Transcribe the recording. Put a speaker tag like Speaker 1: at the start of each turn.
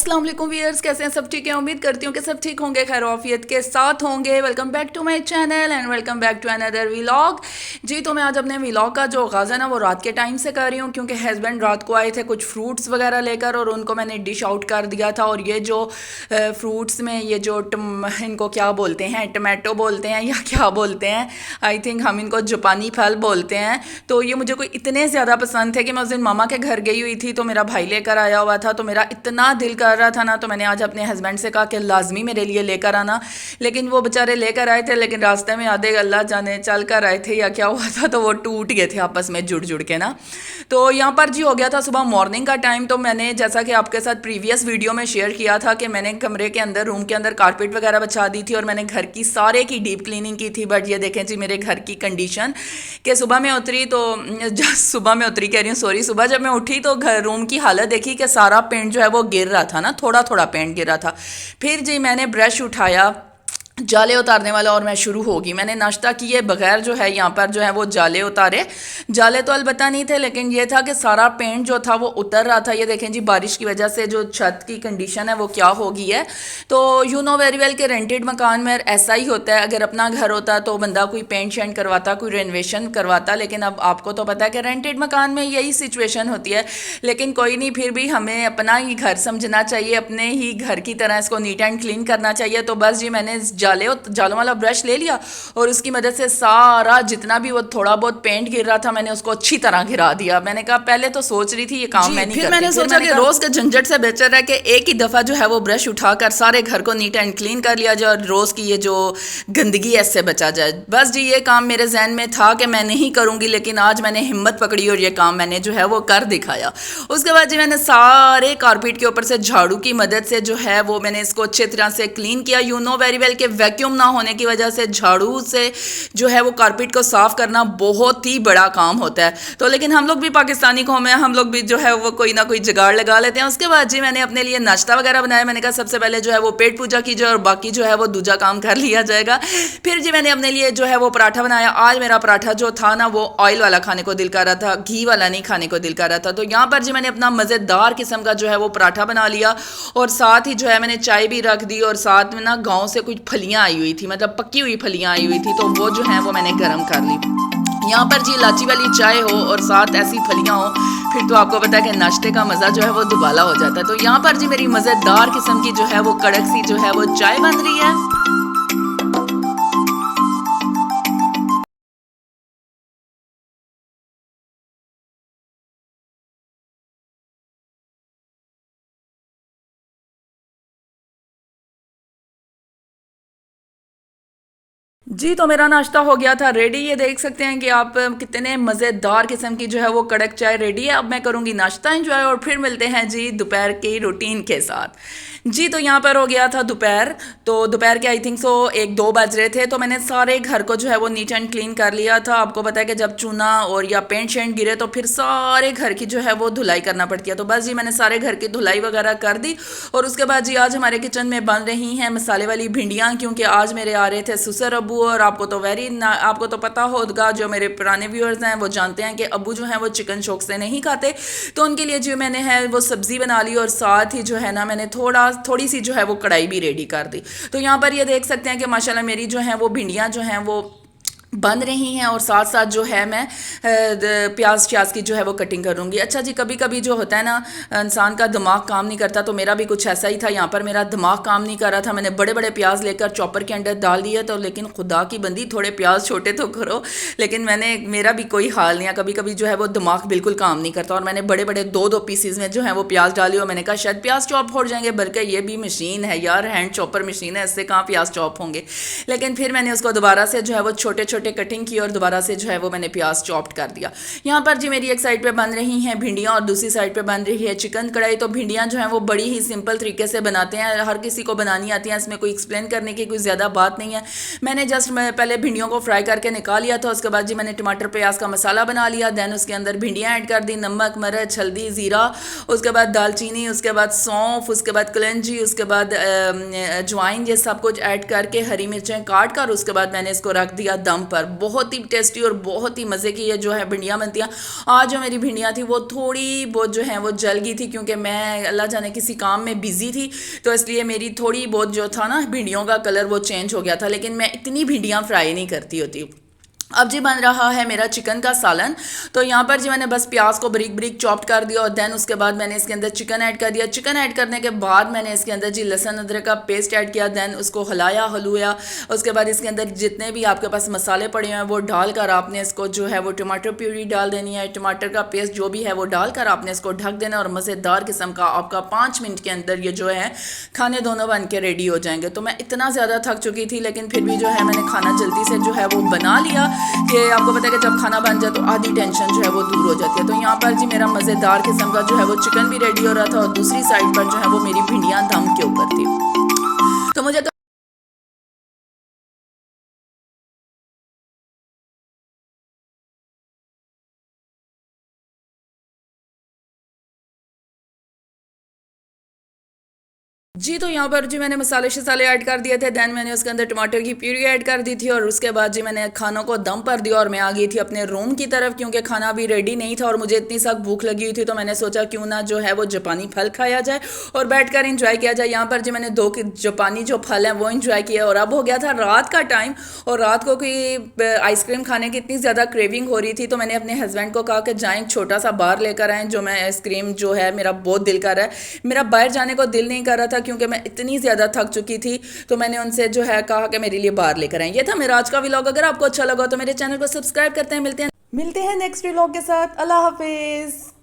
Speaker 1: अस्सलाम वालेकुम व्यूअर्स, कैसे हैं? सब ठीक है। उम्मीद करती हूँ कि सब ठीक होंगे, खैर ऑफियत के साथ होंगे। Welcome back to my channel and welcome back to another vlog. जी, तो मैं आज अपने व्लॉग का जो आगाज़ है ना वो रात के टाइम से कर रही हूँ, क्योंकि हस्बैंड रात को आए थे कुछ फ्रूट्स वगैरह लेकर और उनको मैंने डिश आउट कर दिया था। और ये जो फ्रूट्स में ये जो इनको क्या बोलते हैं, टमाटो बोलते हैं या क्या बोलते हैं, आई थिंक हम इनको जापानी फल बोलते हैं। तो ये मुझे कोई इतने ज़्यादा पसंद थे कि मैं उस दिन मामा के घर गई हुई थी, तो मेरा भाई लेकर आया हुआ था, तो मेरा इतना दिल कर रहा था ना, तो मैंने आज अपने हस्बैंड से कहा कि लाजमी मेरे लिए लेकर आना। लेकिन वो बेचारे लेकर आए थे, लेकिन रास्ते में आधे अल्लाह जाने चल कर आए थे या क्या हुआ था, तो वो टूट गए थे आपस में जुड़ जुड़ के ना। तो यहाँ पर जी हो गया था सुबह मॉर्निंग का टाइम। तो मैंने जैसा कि आपके साथ प्रीवियस वीडियो में शेयर किया था कि मैंने कमरे के अंदर, रूम के अंदर कारपेट वगैरह बिछा दी थी और मैंने घर की सारे की डीप क्लीनिंग की थी। बट ये देखें जी मेरे घर की कंडीशन कि सुबह में उतरी तो सुबह में उतरी कह रही हूँ, सॉरी, सुबह जब मैं उठी तो घर रूम की हालत देखी कि सारा पेंट जो है वो गिर रहा था ना, थोड़ा थोड़ा पेंट गिर रहा था। फिर जी मैंने ब्रश उठाया, जाले उतारने वाला, और मैं शुरू होगी। मैंने नाश्ता किए बगैर जो है यहाँ पर जो है वो जाले उतारे। जाले तो अलबत्ता नहीं थे, लेकिन ये था कि सारा पेंट जो था वो उतर रहा था। ये देखें जी बारिश की वजह से जो छत की कंडीशन है वो क्या हो गई है। तो यू नो वेरी वेल कि रेंटेड मकान में ऐसा ही होता है। अगर अपना घर होता तो बंदा कोई पेंट शेंट करवाता, कोई रेनोवेशन करवाता, लेकिन अब आपको तो पता है कि रेंटेड मकान में यही सिचुएशन होती है। लेकिन कोई नहीं, फिर भी हमें अपना ही घर समझना चाहिए, अपने ही घर की तरह इसको नीट एंड क्लीन करना चाहिए। तो बस जी मैंने जालों वाला ब्रश ले लिया और उसकी मदद से सारा जितना भी वो थोड़ा बहुत पेंट गिर रहा था मैंने उसको अच्छी तरह गिरा दिया। मैंने कहा, पहले तो सोच रही थी ये काम मैं नहीं करती, फिर मैंने सोचा कि रोज के झंझट से बेहतर है कि एक ही दफा जो है वो ब्रश उठाकर सारे घर को नीट एंड क्लीन कर लिया जाए और रोज की ये जो गंदगी है इससे बचा जाए। बस जी ये काम मेरे जहन में था कि मैं नहीं करूंगी, लेकिन आज मैंने हिम्मत पकड़ी और ये काम मैंने जो है वो कर दिखाया। उसके बाद जी मैंने सारे कारपेट के ऊपर से झाड़ू की मदद से जो है वो मैंने इसको अच्छी तरह से क्लीन किया। यू नो वेरी वेल कि वैक्यूम ना होने की वजह से झाड़ू से जो है वो कारपेट को साफ करना बहुत ही बड़ा काम होता है। तो लेकिन हम लोग भी पाकिस्तानी कौम है, हम लोग भी जो है वो कोई ना कोई जुगाड़ लगा लेते हैं। उसके बाद जी मैंने अपने लिए नाश्ता वगैरह बनाया। मैंने कहा सबसे पहले जो है वो पेट पूजा की जाए और बाकी जो है वो दूजा काम कर लिया जाएगा। फिर जी मैंने अपने लिए जो है वो पराठा बनाया। आज मेरा पराठा जो था ना वो ऑयल वाला खाने को दिल कर रहा था, घी वाला नहीं खाने को दिल कर रहा था। तो यहाँ पर जी मैंने अपना मज़ेदार किस्म का जो है वो पराठा बना लिया और साथ ही जो है मैंने चाय भी रख दी और साथ में ना गाँव से कुछ फलियाँ आई हुई थी, मतलब पक्की हुई फलियाँ आई हुई थी, तो वो जो है वो मैंने गर्म कर ली। यहाँ पर जी इलायची वाली चाय हो और साथ ऐसी फलियाँ हो, फिर तो आपको पता है कि नाश्ते का मज़ा जो है वो दुबाला हो जाता है। तो यहाँ पर जी मेरी मज़ेदार किस्म की जो है वो कड़क सी जो है वो चाय बन रही है। जी, तो मेरा नाश्ता हो गया था रेडी। ये देख सकते हैं कि आप कितने मज़ेदार किस्म की जो है वो कड़क चाय रेडी है। अब मैं करूँगी नाश्ता एंजॉय और फिर मिलते हैं जी दोपहर की रूटीन के साथ। जी, तो यहाँ पर हो गया था दोपहर। तो दोपहर के आई थिंक सो 1-2 बज रहे थे। तो मैंने सारे घर को जो है वो नीट एंड क्लीन कर लिया था। आपको पता है कि जब चूना और या पेंट शेंट गिरे तो फिर सारे घर की जो है वो धुलाई करना पड़ती है। तो बस जी मैंने सारे घर की धुलाई वगैरह कर दी। और उसके बाद जी आज हमारे किचन में बन रही हैं मसाले वाली भिंडियाँ, क्योंकि आज मेरे आ रहे थे ससुर अब्बू। और आपको तो पता होगा, जो मेरे पुराने व्यूअर्स हैं वो जानते हैं कि अब्बू जो हैं वो चिकन शौक से नहीं खाते। तो उनके लिए जो मैंने है वो सब्ज़ी बना ली और साथ ही जो है ना मैंने थोड़ी सी जो है वो कढ़ाई भी रेडी कर दी। तो यहाँ पर ये देख सकते हैं कि माशाल्लाह मेरी जो हैं वो भिंडियाँ जो हैं वो बन रही हैं और साथ साथ जो है मैं प्याज श्याज की जो है वो कटिंग करूँगी। अच्छा जी, कभी कभी जो होता है ना इंसान का दिमाग काम नहीं करता, तो मेरा भी कुछ ऐसा ही था। यहाँ पर मेरा दिमाग काम नहीं कर रहा था। मैंने बड़े बड़े प्याज लेकर चॉपर के अंदर डाल दिए, तो लेकिन खुदा की बंदी थोड़े प्याज छोटे तो करो। लेकिन मेरा भी कोई हाल नहीं है, कभी कभी जो है वो दिमाग बिल्कुल काम नहीं करता। और मैंने बड़े बड़े दो पीसीज में जो है वो प्याज डाली और मैंने कहा शायद प्याज चॉप हो जाएंगे, बल्कि ये भी मशीन है यार, हैंड चॉपर मशीन है, इससे कहाँ प्याज चॉप होंगे। लेकिन फिर मैंने उसको दोबारा से जो है वो छोटे छोटे कटिंग की और दोबारा से जो है वो मैंने प्याज चॉप्ड कर दिया। यहाँ पर जी मेरी एक साइड पे बन रही हैं भिंडियाँ और दूसरी साइड पे बन रही है चिकन कढ़ाई। तो भिंडियाँ जो हैं वो बड़ी ही सिंपल तरीके से बनाते हैं, हर किसी को बनानी आती हैं, इसमें कोई एक्सप्लेन करने की कोई ज़्यादा बात नहीं है। मैंने जस्ट पहले भिंडियों को फ्राई करके निकाल लिया था। उसके बाद जी मैंने टमाटर प्याज का मसाला बना लिया, दैन उसके अंदर भिंडियाँ ऐड कर दी, नमक मिर्च हल्दी ज़ीरा, उसके बाद दालचीनी, उसके बाद सौंफ, उसके बाद कलंजी, उसके बाद अजवाइन, ये सब कुछ ऐड करके हरी मिर्चें काट कर उसके बाद मैंने इसको रख दिया दम पर। बहुत ही टेस्टी और बहुत ही मज़े की ये जो है भिंडियाँ बनती हैं। आज जो मेरी भिंडियाँ थी वो थोड़ी बहुत जो है वो जल गई थी, क्योंकि मैं अल्लाह जाने किसी काम में बिज़ी थी, तो इसलिए मेरी थोड़ी बहुत जो था ना भिंडियों का कलर वो चेंज हो गया था। लेकिन मैं इतनी भिंडियाँ फ्राई नहीं करती होती। अब जी बन रहा है मेरा चिकन का सालन। तो यहाँ पर जी मैंने बस प्याज को बारीक बारीक चॉप्ड कर दिया और देन उसके बाद मैंने इसके अंदर चिकन ऐड कर दिया। चिकन ऐड करने के बाद मैंने इसके अंदर जी लहसुन अदरक का पेस्ट ऐड किया, देन उसको हलाया हलूया। उसके बाद इसके अंदर जितने भी आपके पास मसाले पड़े हुए हैं वो डालकर आपने इसको जो है वो टमाटर प्यूरी डाल देनी है, टमाटर का पेस्ट जो भी है वो डालकर आपने इसको ढक देना और मज़ेदार किस्म का आपका 5 मिनट के अंदर ये जो है खाने दोनों बन के रेडी हो जाएंगे। तो मैं इतना ज़्यादा थक चुकी थी, लेकिन फिर भी जो है मैंने खाना जल्दी से जो है वो बना लिया कि आपको पता है कि जब खाना बन जाए तो आधी टेंशन जो है वो दूर हो जाती है। तो यहाँ पर जी मेरा मज़ेदार किस्म का जो है वो चिकन भी रेडी हो रहा था और दूसरी साइड पर जो है वो मेरी भिंडियाँ दम के ऊपर थी। तो मुझे जी, तो यहाँ पर जी मैंने मसाले शसाले ऐड कर दिए थे, देन मैंने उसके अंदर टमाटर की प्यूरी ऐड कर दी थी और उसके बाद जी मैंने खानों को दम पर दिया और मैं आ गई थी अपने रूम की तरफ, क्योंकि खाना भी रेडी नहीं था और मुझे इतनी सख्त भूख लगी हुई थी। तो मैंने सोचा क्यों ना जो है वो जापानी फल खाया जाए और बैठ कर इंजॉय किया जाए। यहाँ पर जी मैंने 2 जापानी जो फल हैं वो इंजॉय किया और अब हो गया था रात का टाइम और रात को कोई आइसक्रीम खाने की इतनी ज़्यादा क्रेविंग हो रही थी। तो मैंने अपने हस्बैंड को कहा कि जाएँ छोटा सा बार लेकर आएँ, जो मैं आइसक्रीम जो है मेरा बहुत दिल कर रहा है। मेरा बाहर जाने को दिल नहीं कर रहा था क्योंकि मैं इतनी ज़्यादा थक चुकी थी। तो मैंने उनसे जो है कहा कि मेरे लिए बाहर लेकर आएं। ये था मेरा आज का व्लॉग। अगर आपको अच्छा लगा तो मेरे चैनल को सब्सक्राइब करते हैं। मिलते हैं नेक्स्ट व्लॉग के साथ। अल्लाह हाफिज़।